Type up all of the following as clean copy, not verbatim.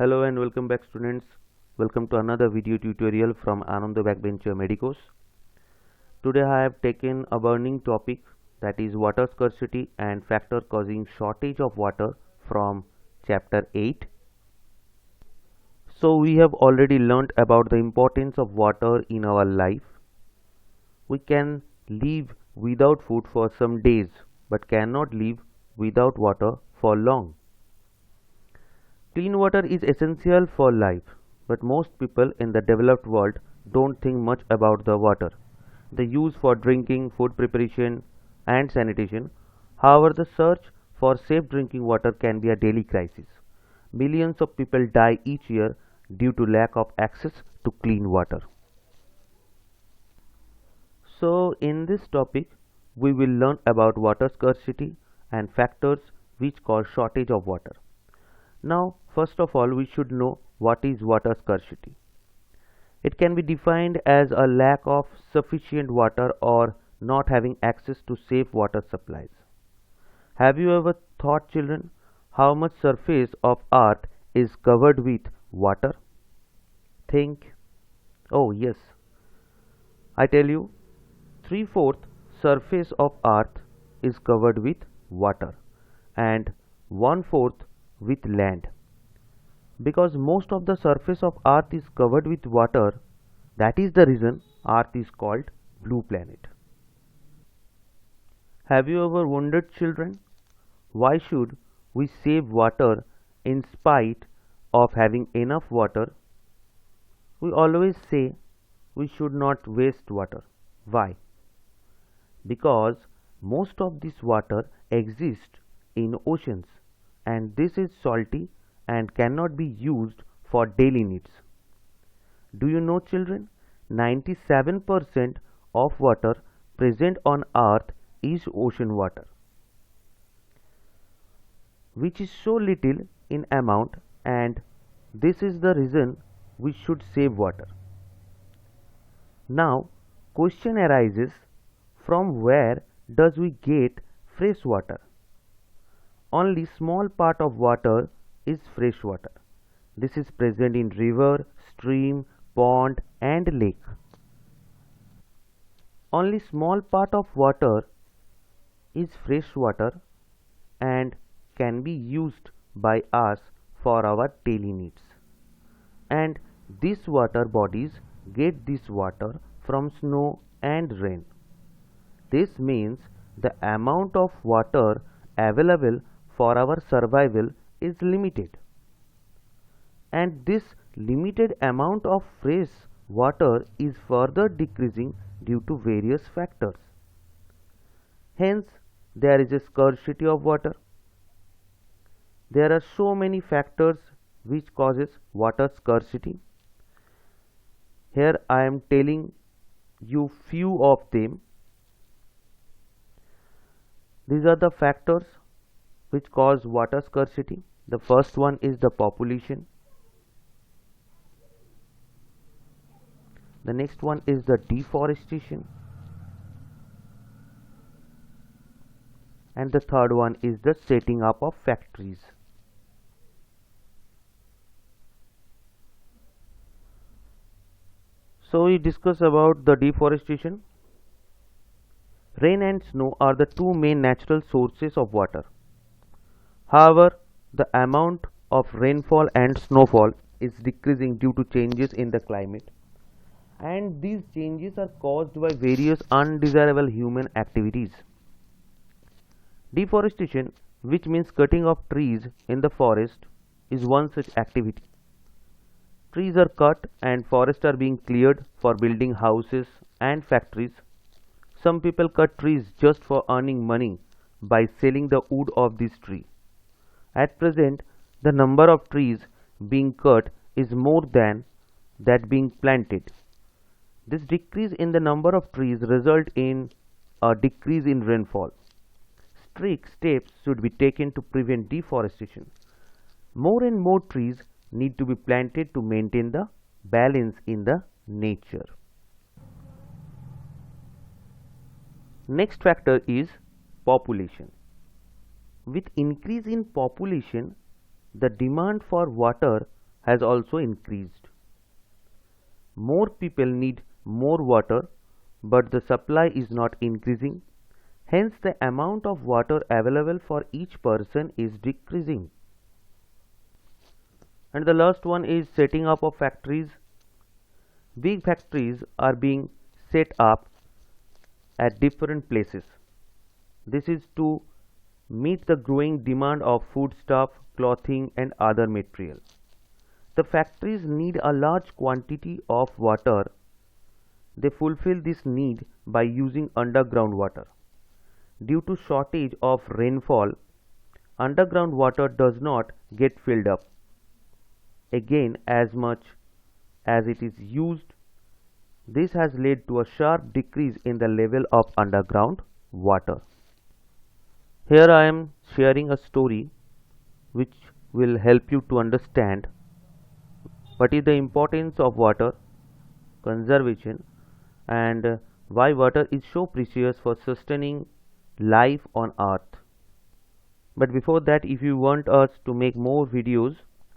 Hello and welcome back students. Welcome to another video tutorial from Ananda Backbencher Medicos. Today I have taken a burning topic, that is water scarcity and factor causing shortage of water from chapter 8. So we have already learnt about the importance of water in our life. We can live without food for some days but cannot live without water for long. Clean water is essential for life, but most people in the developed world don't think much about the water they use for drinking, food preparation, and sanitation. However, the search for safe drinking water can be a daily crisis. Millions of people die each year due to lack of access to clean water. So, in this topic, we will learn about water scarcity and factors which cause shortage of water. Now, first of all, we should know what is water scarcity. It can be defined as a lack of sufficient water or not having access to safe water supplies. Have you ever thought, children, how much surface of earth is covered with water? Think. Oh yes, I tell you, 3/4 surface of earth is covered with water and 1/4 with land. Because most of the surface of earth is covered with water, that is the reason earth is called blue planet. Have you ever wondered, children, why should we save water in spite of having enough water? We always say we should not waste water. Why? Because most of this water exists in oceans, and this is salty and cannot be used for daily needs. Do you know, children, 97% of water present on earth is ocean water, which is so little in amount, and this is the reason we should save water. Now, question arises, from where does we get fresh water? Only small part of water is fresh water. This is present in river, stream, pond and lake. Only small part of water is fresh water and can be used by us for our daily needs. And these water bodies get this water from snow and rain. This means the amount of water available for our survival is limited, and this limited amount of fresh water is further decreasing due to various factors. Hence, there is a scarcity of water. There are so many factors which causes water scarcity. Here I am telling you few of them. These are the factors which cause water scarcity. The first one is the population. The next one is the deforestation. And the third one is the setting up of factories. So we discuss about the deforestation. Rain and snow are the two main natural sources of water. However, the amount of rainfall and snowfall is decreasing due to changes in the climate, and these changes are caused by various undesirable human activities. Deforestation, which means cutting of trees in the forest, is one such activity. Trees are cut and forests are being cleared for building houses and factories. Some people cut trees just for earning money by selling the wood of this tree. At present, the number of trees being cut is more than that being planted. This decrease in the number of trees result in a decrease in rainfall. Strict steps should be taken to prevent deforestation. More and more trees need to be planted to maintain the balance in the nature. Next factor is population. With increase in population, the demand for water has also increased. More people need more water, but the supply is not increasing. Hence, the amount of water available for each person is decreasing. And the last one is setting up of factories. Big factories are being set up at different places. This is to meet the growing demand of foodstuff, clothing and other material. The factories need a large quantity of water. They fulfill this need by using underground water. Due to shortage of rainfall, underground water does not get filled up again as much as it is used. This has led to a sharp decrease in the level of underground water. Here I am sharing a story which will help you to understand what is the importance of water conservation and why water is so precious for sustaining life on earth. But before that, if you want us to make more videos,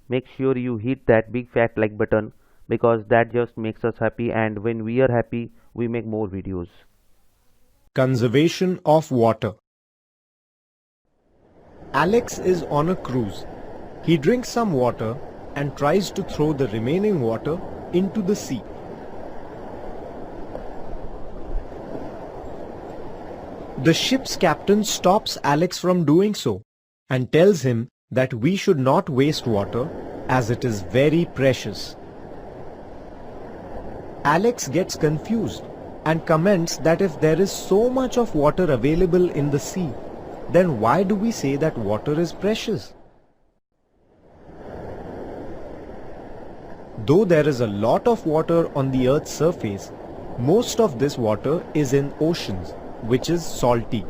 make sure you hit that big fat like button, because that just makes us happy, and when we are happy we make more videos. Conservation of water. Alex is on a cruise. He drinks some water and tries to throw the remaining water into the sea. The ship's captain stops Alex from doing so and tells him that we should not waste water as it is very precious. Alex gets confused and comments that if there is so much of water available in the sea, then why do we say that water is precious? Though there is a lot of water on the earth's surface, most of this water is in oceans, which is salty.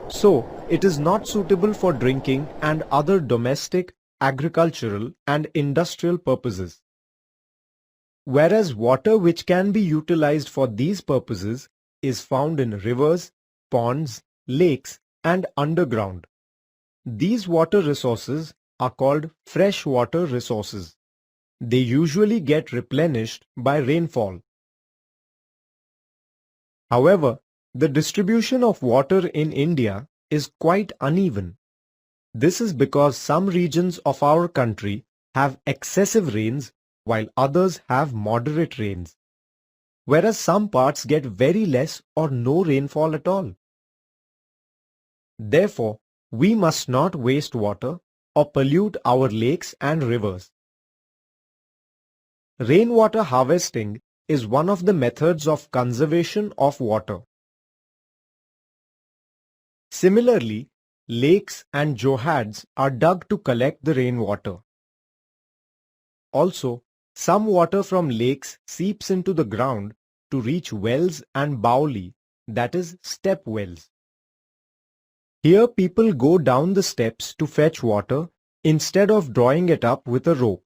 So, it is not suitable for drinking and other domestic, agricultural and industrial purposes. Whereas water which can be utilized for these purposes is found in rivers, ponds, lakes and underground. These water resources are called freshwater resources. They usually get replenished by rainfall. However, the distribution of water in India is quite uneven. This is because some regions of our country have excessive rains while others have moderate rains, whereas some parts get very less or no rainfall at all. Therefore, we must not waste water or pollute our lakes and rivers. Rainwater harvesting is one of the methods of conservation of water. Similarly, lakes and johads are dug to collect the rainwater. Also, some water from lakes seeps into the ground to reach wells and bauli, that is, step wells. Here people go down the steps to fetch water instead of drawing it up with a rope.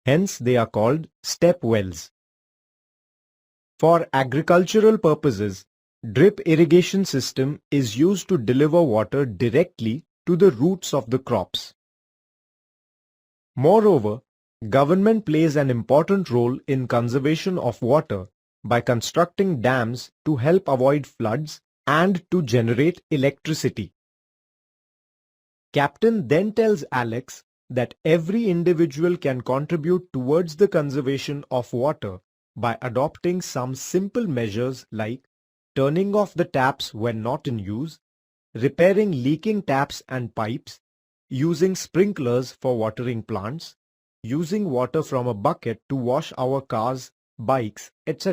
Hence they are called step wells. For agricultural purposes, drip irrigation system is used to deliver water directly to the roots of the crops. Moreover, government plays an important role in conservation of water by constructing dams to help avoid floods and to generate electricity. Captain then tells Alex that every individual can contribute towards the conservation of water by adopting some simple measures like turning off the taps when not in use, repairing leaking taps and pipes, using sprinklers for watering plants, using water from a bucket to wash our cars, bikes, etc.